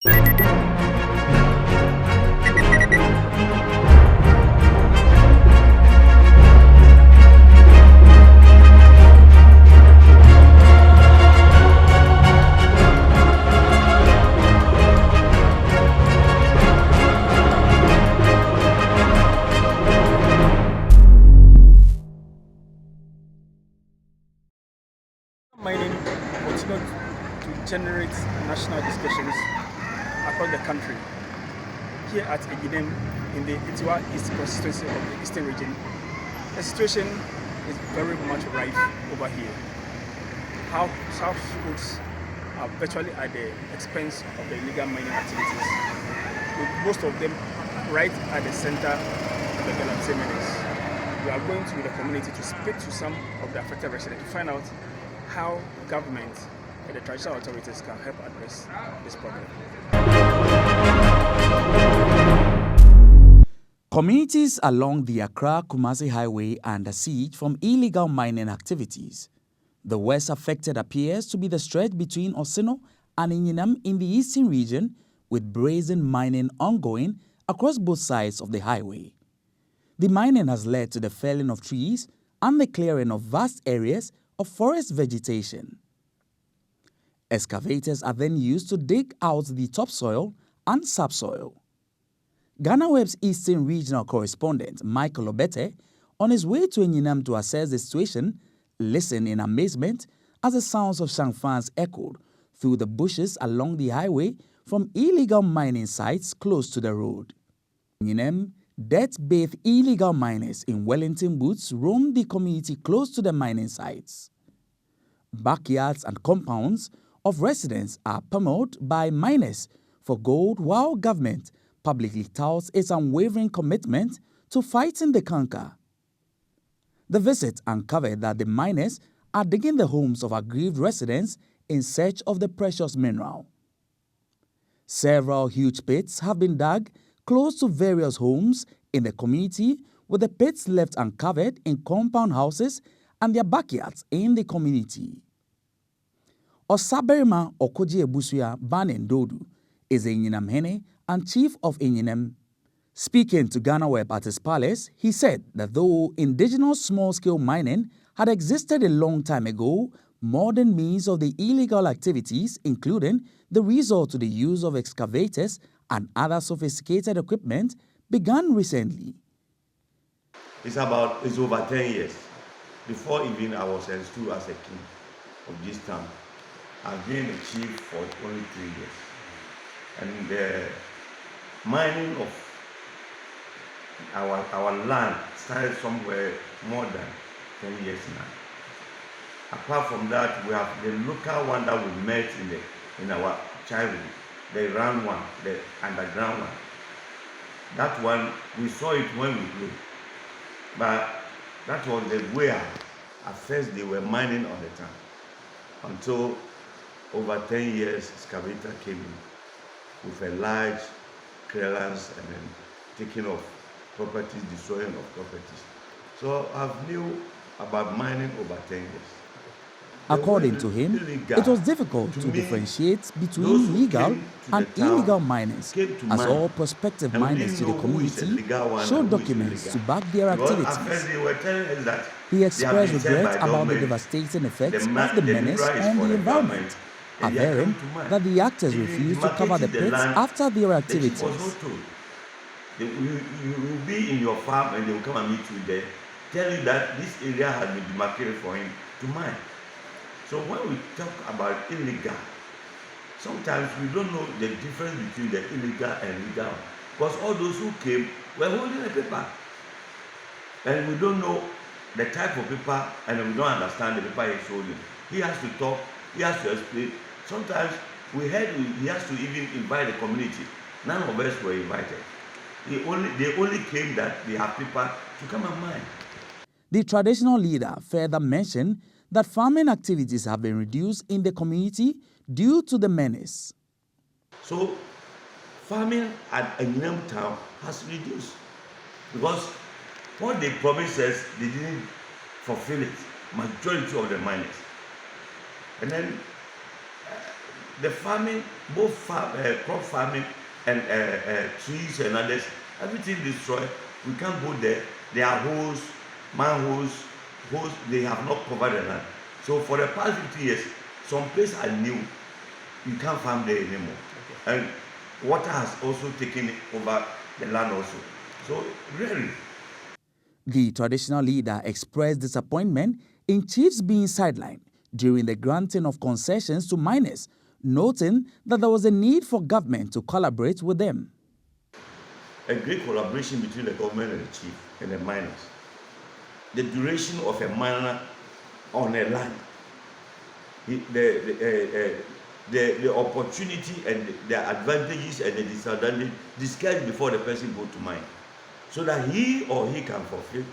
Mining continued to generate national discussions across the country. Here at Anyinam in the Itiwa East constituency of the Eastern region, the situation is very much rife over here. Households are virtually at the expense of the illegal mining activities, with most of them right at the center of the galamsey menace. We are going to the community to speak to some of the affected residents to find out how government and the traditional authorities can help address this problem. Communities along the Accra-Kumasi Highway are under siege from illegal mining activities. The worst affected appears to be the stretch between Osino and Anyinam in the eastern region, with brazen mining ongoing across both sides of the highway. The mining has led to the felling of trees and the clearing of vast areas of forest vegetation. Excavators are then used to dig out the topsoil and subsoil. GhanaWeb's Eastern Regional Correspondent Michael Obete, on his way to Anyinam to assess the situation, listened in amazement as the sounds of shangfans echoed through the bushes along the highway from illegal mining sites close to the road. Anyinam, death-bathed illegal miners in Wellington boots roam the community close to the mining sites. Backyards and compounds of residents are pummeled by miners for gold, while government publicly touts its unwavering commitment to fighting the canker. The visit uncovered that the miners are digging the homes of aggrieved residents in search of the precious mineral. Several huge pits have been dug close to various homes in the community, with the pits left uncovered in compound houses and their backyards in the community. Osaberima Okoji Ebusuya Banen Dodu is a Anyinam Hene and chief of Anyinam. Speaking to GhanaWeb at his palace, he said that though indigenous small-scale mining had existed a long time ago, modern means of the illegal activities, including the resort to the use of excavators and other sophisticated equipment, began recently. It's over 10 years. Before even I was installed as a king of this town, I've been a chief for only 3 years. And the mining of our land started somewhere more than 10 years now. Apart from that, we have the local one that we met in our childhood, the round one, the underground one. That one, we saw it when we grew. But that was the way at first they were mining on the town. Until over 10 years, excavator came in with a large clearance and then taking off properties, destroying of properties. So I've knew about mining over 10 years. According to him, it was difficult to differentiate between legal and illegal miners, as all prospective miners to the community showed documents to back their activities. He expressed regret about the devastating effects of the menace on the environment, averring that the actors refused to cover the pits after their activities. You will be in your farm and they will come and meet you there, tell you that this area has been demarcated for him to mine. So when we talk about illegal, sometimes we don't know the difference between the illegal and legal. Because all those who came were holding a paper. And we don't know the type of paper and we don't understand the paper he's holding. He has to talk, he has to explain. Sometimes we heard he has to even invite the community. None of us were invited. They only came that they have people to come and mine. The traditional leader further mentioned that farming activities have been reduced in the community due to the menace. So, farming at Anyinam town has reduced because what they promised us, they didn't fulfill it, majority of the miners. And then the farming, both crop farming and trees and others, everything destroyed. We can't go there. There are holes, manholes, holes. They have not covered the land. So for the past 50 years, some places are new. You can't farm there anymore. Okay. And water has also taken over the land also. So really. The traditional leader expressed disappointment in chiefs being sidelined during the granting of concessions to miners, noting that there was a need for government to collaborate with them. A great collaboration between the government and the chief and the miners. The duration of a miner on a land, the opportunity and the advantages and the disadvantages discussed before the person go to mine, so that he or he can fulfill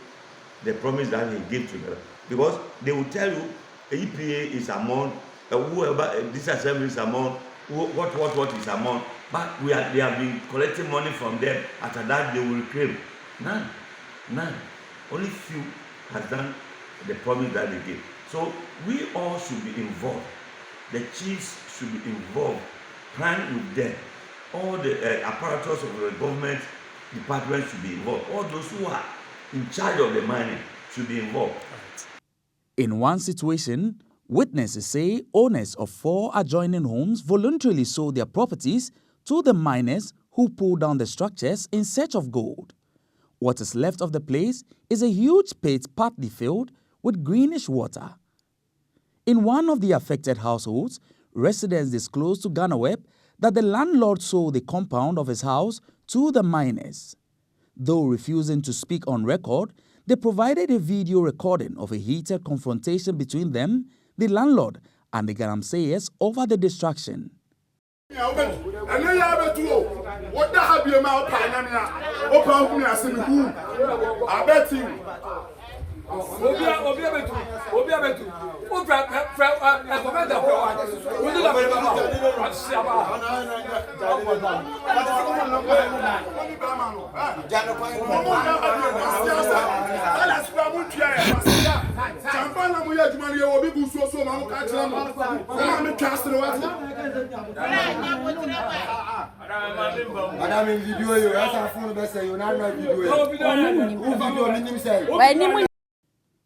the promise that he gave to them. Because they will tell you, EPA is amount, whoever, disassembly is amount, what is amount, but they have been collecting money from them. After that, they will claim. None. Only few has done the promise that they gave. So we all should be involved. The chiefs should be involved, plan with them. All the apparatus of the government departments should be involved. All those who are in charge of the mining should be involved. In one situation, witnesses say owners of 4 adjoining homes voluntarily sold their properties to the miners who pulled down the structures in search of gold. What is left of the place is a huge pit partly filled with greenish water. In one of the affected households, residents disclosed to GhanaWeb that the landlord sold the compound of his house to the miners. Though refusing to speak on record, they provided a video recording of a heated confrontation between them, the landlord, and the galamseyers over the distraction.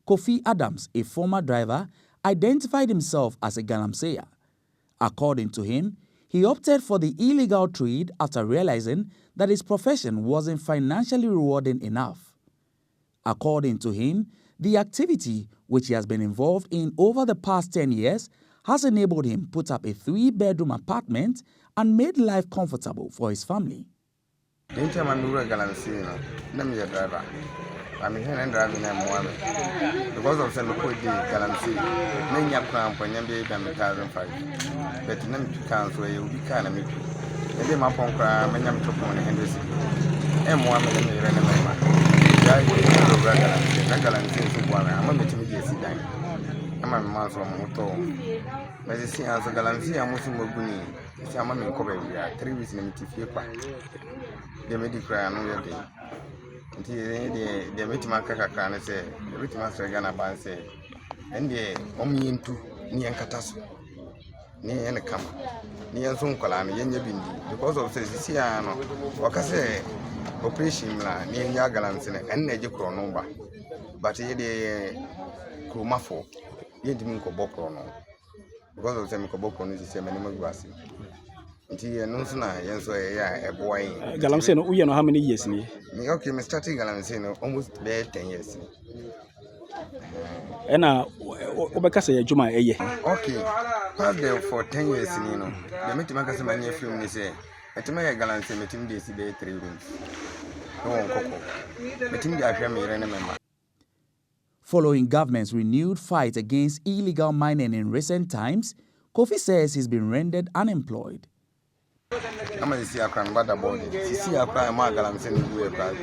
Kofi Adams, a former driver, identified himself as a galamseyer. According to him, he opted for the illegal trade after realizing that his profession wasn't financially rewarding enough. According to him, the activity, which he has been involved in over the past 10 years, has enabled him put up a 3-bedroom apartment and made life comfortable for his family. Anytime I'm doing galamsey, I'm a driver. I'm here and driving them because of some good galamsey. Many of them when you be 1,005, but none to counsel you will be kind of me. And then my phone cry, many of them on the Henderson. And one of them is running my mind. Galamsey is one. I'm a meeting with you. I'm a man from Moto. But you see, as a galamsey, I'm also Moguni. I'm a cover. 3 weeks in the paper. They made the cry, I know your day. They made my caca and say, the rich master Ghana ban say, and they only into near Catas, near the camp, near Zonkola, near Bindi, because of Ceciano, or Casse, operation near Yagalans and Nejacro number. But here they Krumafo, yet Minkobokrono, because of Semikobokron is the same animal grassy. A boy. Galamsey, how many years? Okay, I'm starting Galamsey almost 10 years. And Obacasa Juma, okay, past there for 10 years, the Metimacasmania film is a Metimaya Galamsey, Metim DC 3 rooms. No one cocoa. Metim the remember. Following government's renewed fight against illegal mining in recent times, Kofi says he's been rendered unemployed. I'm going to see a crime, but about it. See a crime, I'm sending you a crime.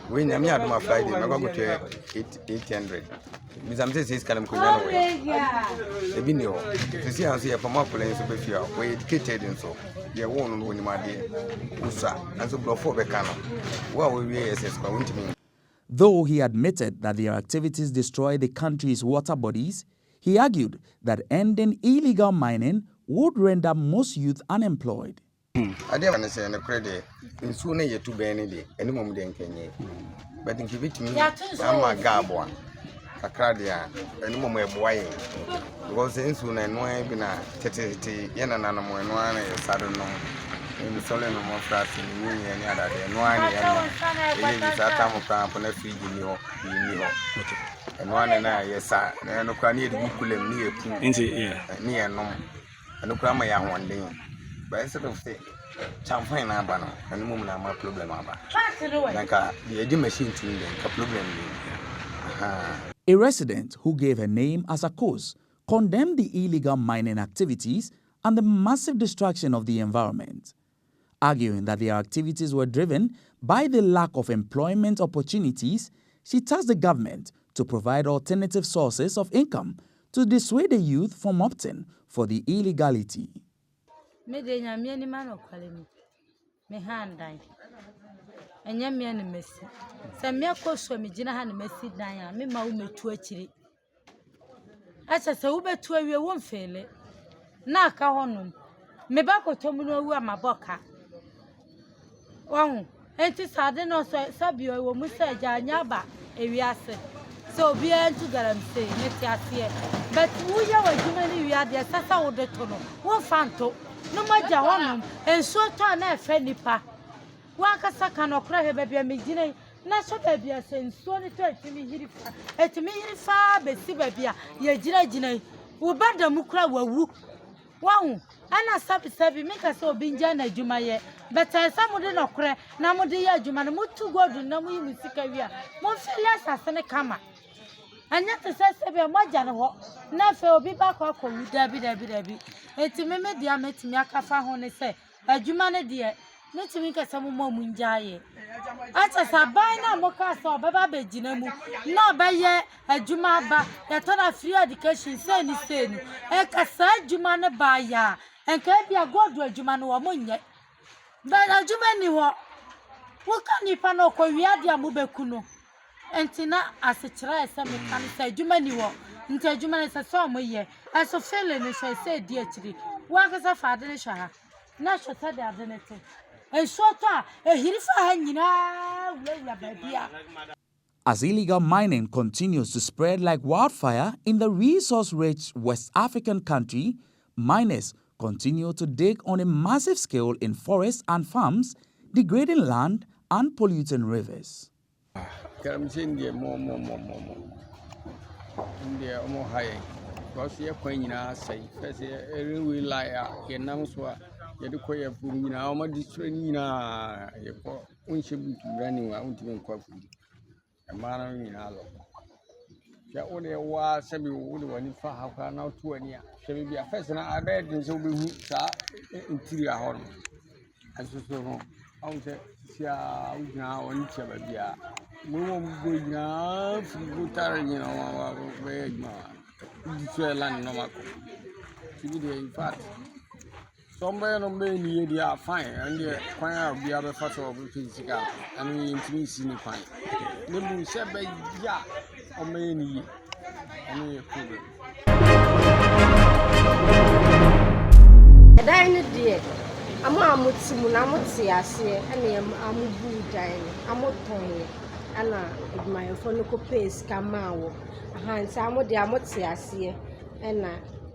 When I'm here, I'm Friday, I'm going to 800. Miss Amtes is Kalam Kuyan. The video, to see how see a Pamapula in Subefia, we're educated and so. You're one when my dear Usa, and so blow for Becano. What will we assess by winter? Though he admitted that their activities destroy the country's water bodies, he argued that ending illegal mining would render most youth unemployed. I didn't say the credit in sooner yet to be any day, any moment in Kenya. But in give it to me, I'm a gabon, a cardia, any moment boy. Because in soon and no have been a tete, yen and animal and one is I don't know. In the solemn of flats in the union, any other day, and one is a time of camp on a feed in your and one and I, yes, sir, and no can need to be near no, and no crama one day. But instead of say, champagne abano, and the moment I'm a problem about. Like the machine to me, a problem. A resident who gave her name as a cause condemned the illegal mining activities and the massive destruction of the environment, arguing that their activities were driven by the lack of employment opportunities. She tasked the government to provide alternative sources of income to dissuade the youth from opting for the illegality. Me de nyame ni ma no kwale ni me handai enye me ne mesi se me akoso me gina ha ne mesi dan a me ma wo metu akiri acha se wo betu awie wo mfele na aka honom me ba kotom no awu amaboka won enti sade no so sabio wo mu se ja nya ba ewiase so obi entu galamsey me ti ase but wo ya wa gina ni wiade sasa wo de to no wo fanto no maja honum enso to na efe nipa wa kasa kan okra he bebia megine na so bebia senso ni to etimi hirifa be si bebia ye gina wo bada mu kra wawu wahu ana sabi me kasa obi nja na adwuma ye beta samude no kra na mude ye adwuma no mutu godu na mu yi musika wi a mo feli asase ne kama anya te sese be maja ne ho na fe obi ba kwa wu dabi eti me dia metimi akafa ho ne se adwuma ne de metimi kasa mo mu njaye acha sabai na mo kasa obaba begina mu na ba ye adwuma ba ya to na free education se ni e kasa adwuma ne ba ya enka bia godu adwuma ne wo mo nye ba adwuma ni ho wo ka nipa na ko wiade amubeku no entina asechira ese me kan se adwuma ni wo nti adwuma ne se so mo ye aso fele ne so se di akiri wa kasa faade ne sha ha na shota de adenete en shota e hirifa ha nyina wura babia. As illegal mining continues to spread like wildfire in the resource-rich West African country, miners continue to dig on a massive scale in forests and farms, degrading land and polluting rivers. India more high. Because you're going to say, we lie, your numbers were quite a boom, you know, my district, we should be running out to coffee. A man in our there only was every wood when you found how can now 20 shall be a first and I bet and so be interior home. As so, I would say, now on each other, yeah. We won't go now, go tiring, you know, very much. Land no matter. In fact, somewhere no many they are fine, and they quite the other factor of physical, and we introduce in the fine. Maybe said by ya or many problem. A dine dear. I'm a mutsi, I say, and I'm a good dine. I'm a tony, and my phone pace come out. Hands, I'm a dear mutsi, I see, and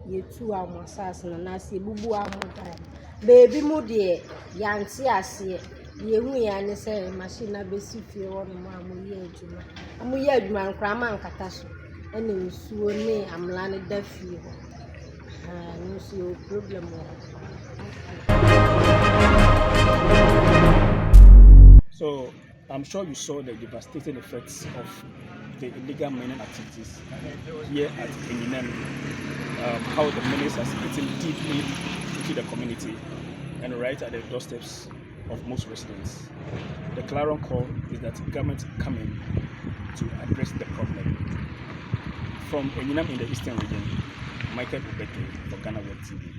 you 2 hours and I see bubu time. Baby moody, yancy, I see. Ye and say, machine, basic fear on mamma. I'm weird man, craman catasso. And you sue me, I'm landed deaf fever. No see your problem. So I'm sure you saw the devastating effects of the illegal mining activities here at Anyinam, how the miners are eating deeply into the community and right at the doorsteps of most residents. The clarion call is that government come in to address the problem. From Anyinam in the eastern region, Michael Ubeke for GhanaWeb TV.